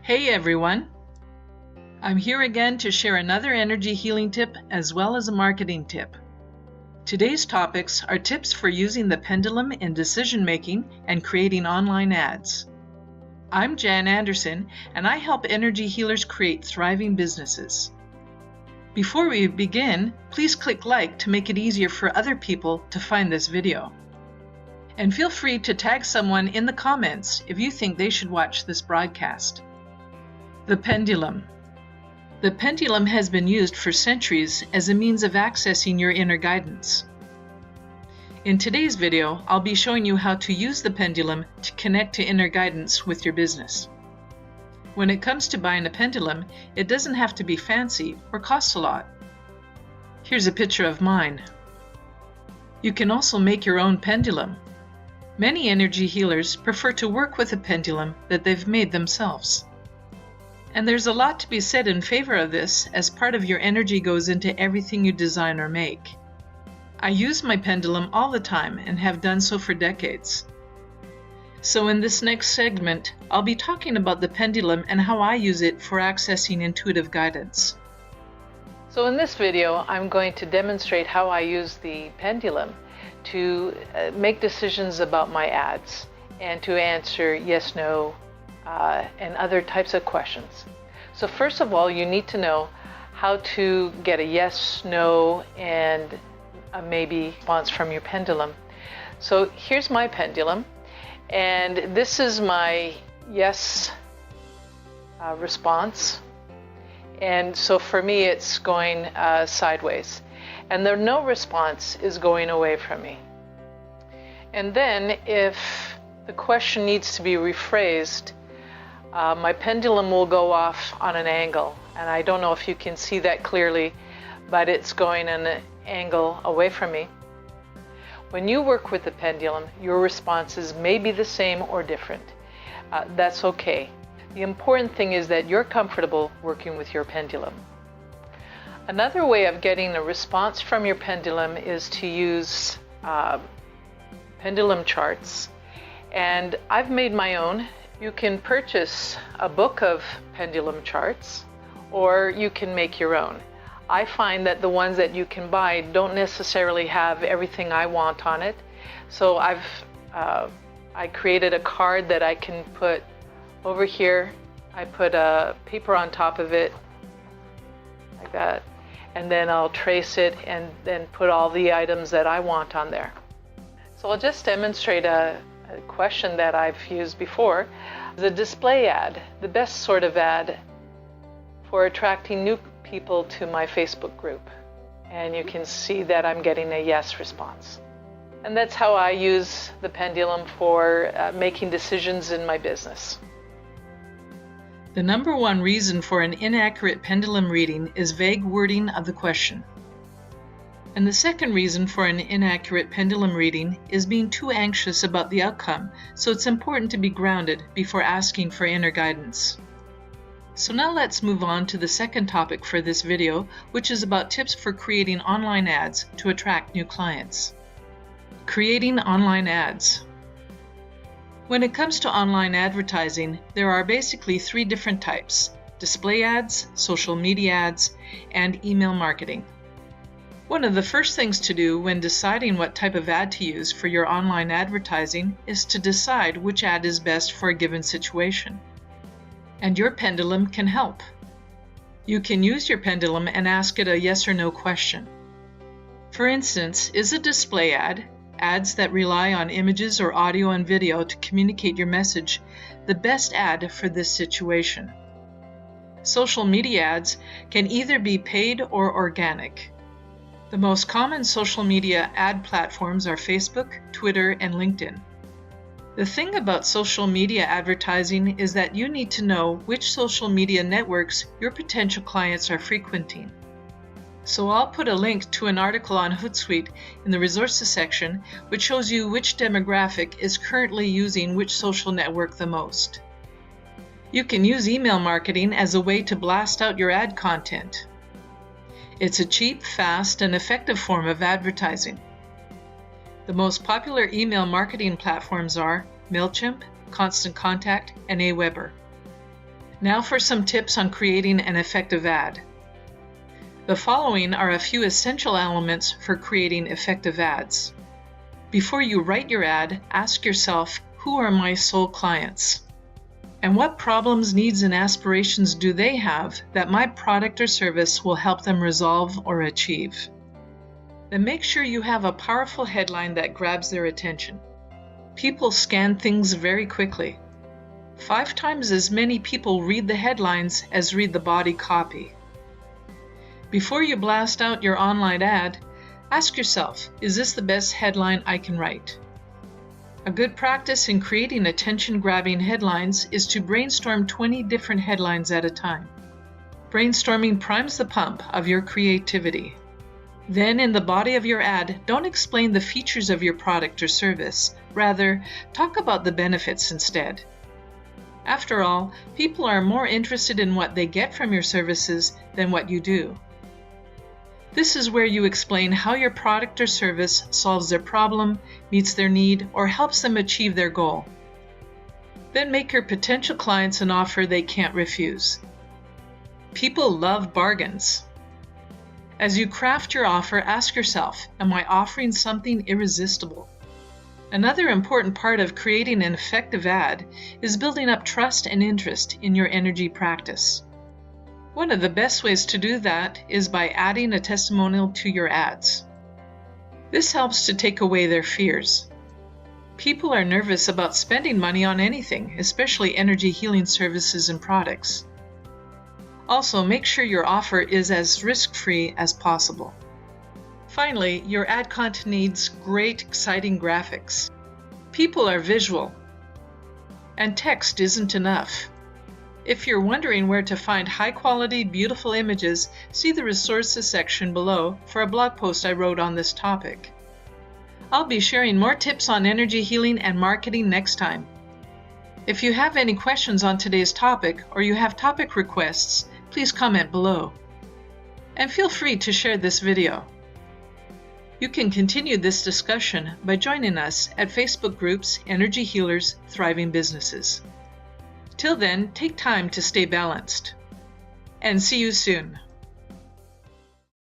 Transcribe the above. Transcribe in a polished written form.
Hey everyone! I'm here again to share another energy healing tip as well as a marketing tip. Today's topics are tips for using the pendulum in decision making and creating online ads. I'm Jan Anderson and I help energy healers create thriving businesses. Before we begin, please click like to make it easier for other people to find this video. And feel free to tag someone in the comments if you think they should watch this broadcast. The pendulum. The pendulum has been used for centuries as a means of accessing your inner guidance. In today's video, I'll be showing you how to use the pendulum to connect to inner guidance with your business. When it comes to buying a pendulum, it doesn't have to be fancy or cost a lot. Here's a picture of mine. You can also make your own pendulum. Many energy healers prefer to work with a pendulum that they've made themselves. And there's a lot to be said in favor of this, as part of your energy goes into everything you design or make. I use my pendulum all the time and have done so for decades. So in this next segment, I'll be talking about the pendulum and how I use it for accessing intuitive guidance. So in this video, I'm going to demonstrate how I use the pendulum to make decisions about my ads and to answer yes, no, and other types of questions. So first of all, you need to know how to get a yes, no, and a maybe response from your pendulum. So here's my pendulum, and this is my yes response. And so for me, it's going sideways. And the no response is going away from me. And then if the question needs to be rephrased, my pendulum will go off on an angle, and I don't know if you can see that clearly, but it's going an angle away from me. When you work with the pendulum, your responses may be the same or different. That's okay. The important thing is that you're comfortable working with your pendulum. Another way of getting a response from your pendulum is to use pendulum charts, and I've made my own. You can purchase a book of pendulum charts, or you can make your own. I find that the ones that you can buy don't necessarily have everything I want on it. So I created a card that I can put over here. I put a paper on top of it, like that, and then I'll trace it and then put all the items that I want on there. So I'll just demonstrate a question that I've used before. The display ad, the best sort of ad for attracting new people to my Facebook group. And you can see that I'm getting a yes response. And that's how I use the pendulum for making decisions in my business. The number one reason for an inaccurate pendulum reading is vague wording of the question. And the second reason for an inaccurate pendulum reading is being too anxious about the outcome, so it's important to be grounded before asking for inner guidance. So now let's move on to the second topic for this video, which is about tips for creating online ads to attract new clients. Creating online ads. When it comes to online advertising, there are basically three different types: display ads, social media ads, and email marketing. One of the first things to do when deciding what type of ad to use for your online advertising is to decide which ad is best for a given situation. And your pendulum can help. You can use your pendulum and ask it a yes or no question. For instance, is a display ad, ads that rely on images or audio and video to communicate your message, the best ad for this situation? Social media ads can either be paid or organic. The most common social media ad platforms are Facebook, Twitter, and LinkedIn. The thing about social media advertising is that you need to know which social media networks your potential clients are frequenting. So I'll put a link to an article on Hootsuite in the resources section, which shows you which demographic is currently using which social network the most. You can use email marketing as a way to blast out your ad content. It's a cheap, fast, and effective form of advertising. The most popular email marketing platforms are MailChimp, Constant Contact, and Aweber. Now for some tips on creating an effective ad. The following are a few essential elements for creating effective ads. Before you write your ad, ask yourself, who are my soul clients? And what problems, needs, and aspirations do they have that my product or service will help them resolve or achieve? Then make sure you have a powerful headline that grabs their attention. People scan things very quickly. 5 times as many people read the headlines as read the body copy. Before you blast out your online ad, ask yourself, is this the best headline I can write? A good practice in creating attention-grabbing headlines is to brainstorm 20 different headlines at a time. Brainstorming primes the pump of your creativity. Then in the body of your ad, don't explain the features of your product or service. Rather, talk about the benefits instead. After all, people are more interested in what they get from your services than what you do. This is where you explain how your product or service solves their problem, meets their need, or helps them achieve their goal. Then make your potential clients an offer they can't refuse. People love bargains. As you craft your offer, ask yourself, am I offering something irresistible? Another important part of creating an effective ad is building up trust and interest in your energy practice. One of the best ways to do that is by adding a testimonial to your ads. This helps to take away their fears. People are nervous about spending money on anything, especially energy healing services and products. Also, make sure your offer is as risk-free as possible. Finally, your ad content needs great, exciting graphics. People are visual, and text isn't enough. If you're wondering where to find high-quality, beautiful images, see the resources section below for a blog post I wrote on this topic. I'll be sharing more tips on energy healing and marketing next time. If you have any questions on today's topic or you have topic requests, please comment below. And feel free to share this video. You can continue this discussion by joining us at Facebook groups Energy Healers Thriving Businesses. Till then, take time to stay balanced. And see you soon.